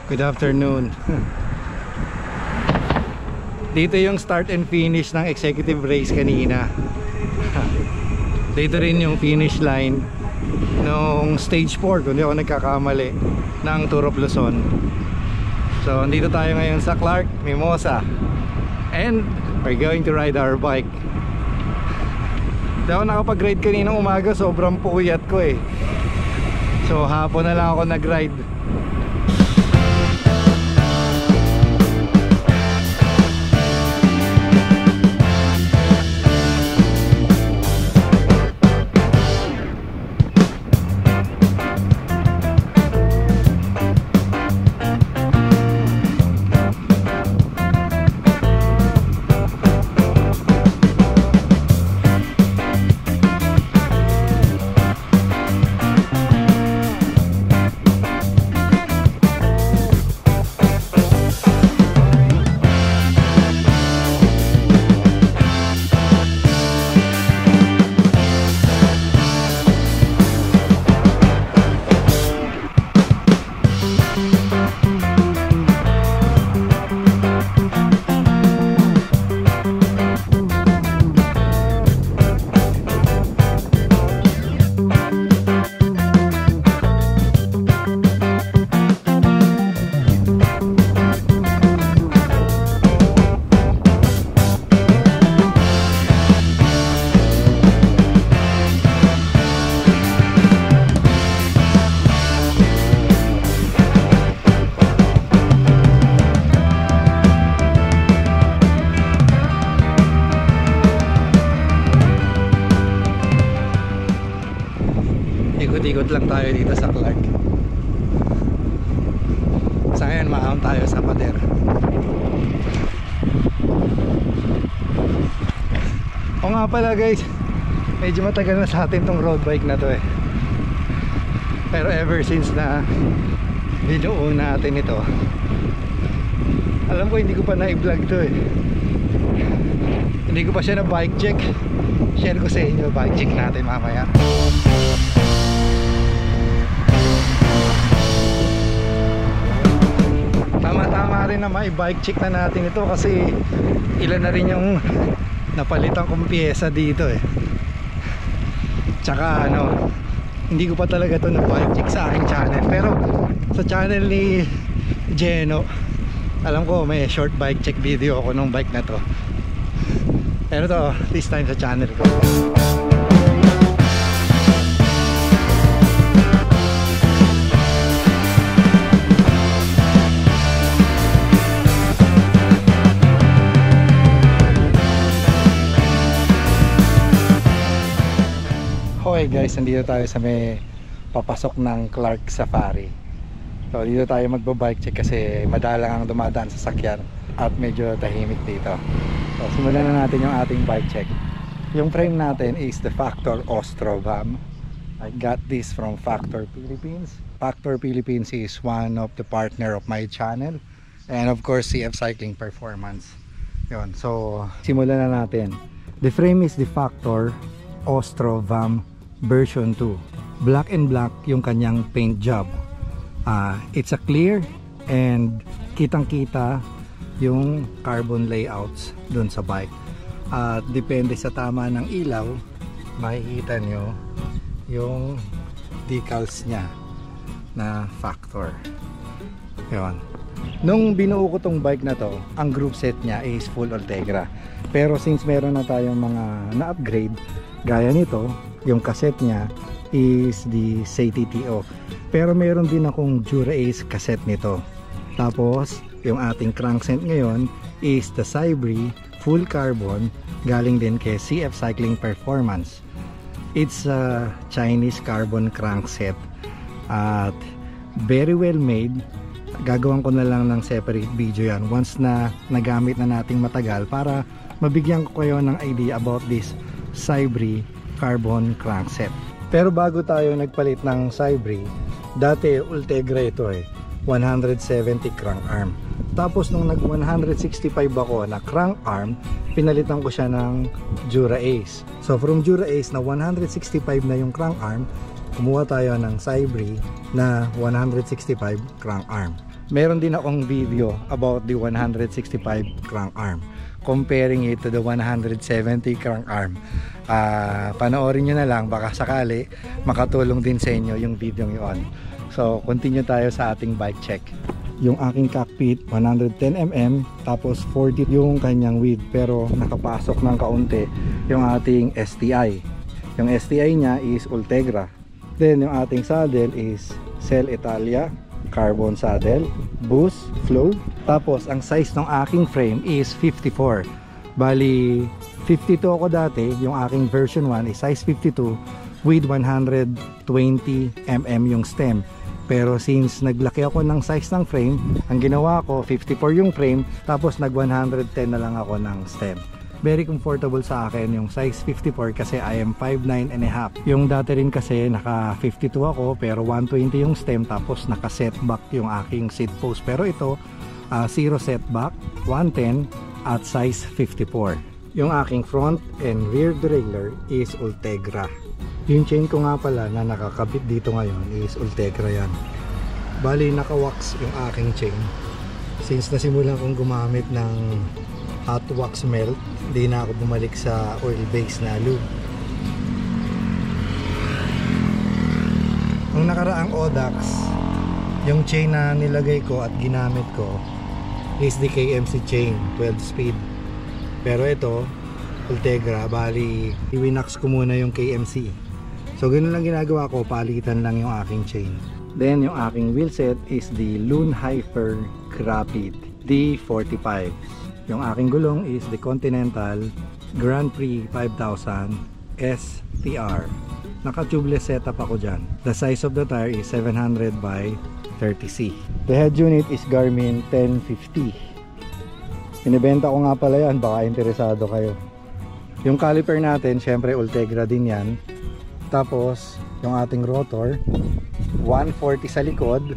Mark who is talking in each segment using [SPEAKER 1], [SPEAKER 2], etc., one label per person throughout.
[SPEAKER 1] Good afternoon. Dito yung start and finish ng executive race kanina. Dito rin yung finish line nung stage 4, kung di ako nagkakamali, ng Tour of Luzon. So, andito tayo ngayon sa Clark Mimosa. And we're going to ride our bike. Di ako nakapag-ride kaninang umaga, sobrang puyat ko eh. So, hapon na lang ako nag-ride. Ikot-ikot lang tayo dito sa Clark. Sa ngayon, maahon tayo sa pader. O nga pala guys, medyo matagal na sa atin tong road bike na to eh. Pero ever since na binuo natin ito, alam ko hindi ko pa na-vlog to eh. Hindi ko pa siya na bike check. Share ko sa inyo, bike check natin mamaya. Tama rin na mai-bike check na natin ito kasi ilan na rin yung napalitan kong pyesa dito eh. Tsaka ano, hindi ko pa talaga ito na-bike check sa aking channel, pero sa channel ni Geno, alam ko may short bike check video ako nung bike na to. Pero to, this time sa channel ko. Okay guys, nandito tayo sa may papasok ng Clark Safari. So dito tayo magbo-bike check kasi madalang ang dumadaan sa sakyan at medyo tahimik dito. So simulan na natin yung ating bike check. Yung frame natin is the Factor Ostro VAM. I got this from Factor Philippines. Factor Philippines is one of the partner of my channel, and of course CF Cycling Performance. Yun, so simulan na natin. The frame is the Factor Ostro VAM version 2. Black and black yung kanyang paint job. It's a clear and kitang kita yung carbon layouts dun sa bike. At depende sa tama ng ilaw, makikita nyo yung decals nya na Factor. Yun. Nung binuo ko tong bike na to, ang group set nya is full Ultegra. Pero since meron na tayong mga na-upgrade gaya nito, yung cassette nya is the CTTO. Pero meron din akong Dura-Ace cassette nito. Tapos yung ating crankset ngayon is the Cybree full carbon, galing din kay CF Cycling Performance. It's a Chinese carbon crankset at very well made. Gagawin ko na lang ng separate video yan once na nagamit na nating matagal para mabigyan ko kayo ng idea about this Cybree carbon crankset. Pero bago tayo nagpalit ng Cybree, dati Ultegra ito eh, 170 crank arm. Tapos nung nag 165 ako na crank arm, pinalitan ko siya ng Dura-Ace. So from Dura-Ace na 165 na yung crank arm, kumuha tayo ng Cybree na 165 crank arm. meron din akong video about the 165 crank arm, comparing it to the 170 crank arm. Panoorin nyo na lang, baka sakali makatulong din sa inyo yung video yon. So continue tayo sa ating bike check. Yung aking cockpit 110mm, tapos 40 yung kanyang width, pero nakapasok ng kaunti yung ating STI. Yung STI nya is Ultegra. Then yung ating saddle is Cell Italia carbon saddle, boost, flow. Tapos ang size ng aking frame is 54. Bali 52 ako dati, yung aking version 1 is size 52 with 120mm yung stem. Pero since naglaki ako ng size ng frame, ang ginawa ko 54 yung frame, tapos nag 110 na lang ako ng stem. Very comfortable sa akin yung size 54 kasi I am 5'9 and a half. Yung dati rin kasi naka 52 ako pero 120 yung stem, tapos naka setback yung aking seat post. Pero ito zero setback, 110 at size 54. Yung aking front and rear derailleur is Ultegra. Yung chain ko nga pala na nakakabit dito ngayon is Ultegra yan. Bali naka-wax yung aking chain. Since nasimulan kong gumamit ng hot wax melt, hindi na ako bumalik sa oil-based na lube. Nung nakaraang Audax, yung chain na nilagay ko at ginamit ko is the KMC chain, 12 speed. Pero ito, Ultegra, bali iwinax ko muna yung KMC. So ganun lang ginagawa ko, palitan lang yung aking chain. Then yung aking wheelset is the Lunhyper Rapid D45. Yung aking gulong is the Continental Grand Prix 5000 STR. Naka-tubeless setup ako dyan. The size of the tire is 700 by 30C. The head unit is Garmin 1050. Inibenta ko nga pala yan, baka interesado kayo. Yung caliper natin, syempre Ultegra din yan. Tapos yung ating rotor 140 sa likod,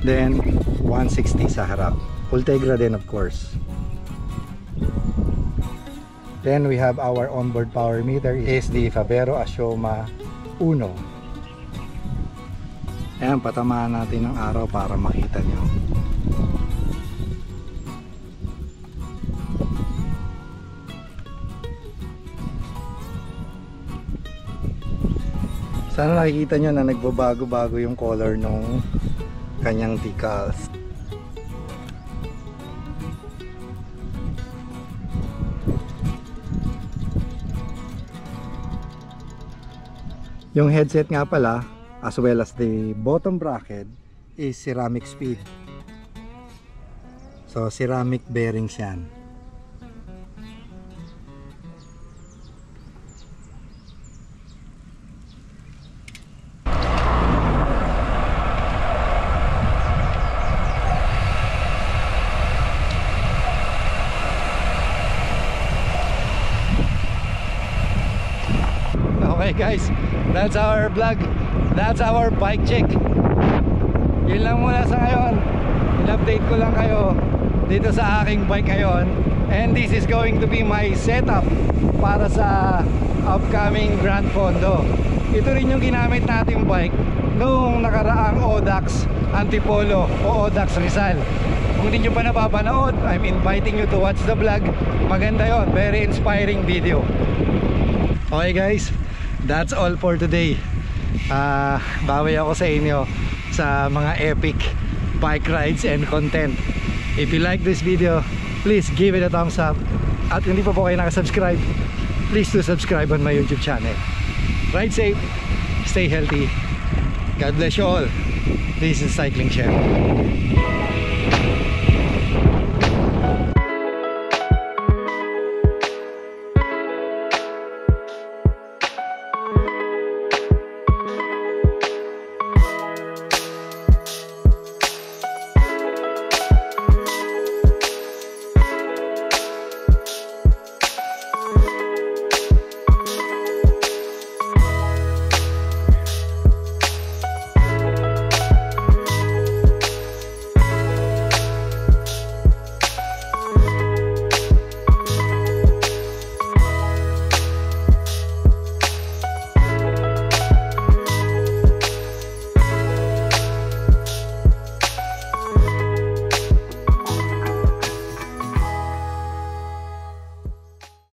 [SPEAKER 1] then 160 sa harap. Ultegra din of course. Then we have our onboard power meter is the Fabero Asioma 1. Ayan, patamaan natin ng araw para makita nyo. Sana nakikita nyo na nagbabago-bago yung color nung kanyang decals. Yung headset nga pala, as well as the bottom bracket, is ceramic speed. So ceramic bearings yan. Okay guys, that's our vlog, that's our bike check. Yun lang muna sa ngayon. In-update ko lang kayo dito sa aking bike ngayon. And this is going to be my setup para sa upcoming Grand Fondo. Ito rin yung ginamit nating bike nung nakaraang Audax Antipolo o Audax Rizal. Kung hindi nyo pa napapanood, I'm inviting you to watch the vlog. Maganda yon, very inspiring video. Okay guys, that's all for today. Bawi ako sa inyo sa mga epic bike rides and content. If you like this video, please give it a thumbs up. At hindi pa po kayo nakasubscribe, please do subscribe on my YouTube channel. Ride safe, stay healthy. God bless you all. This is Cycling Chef.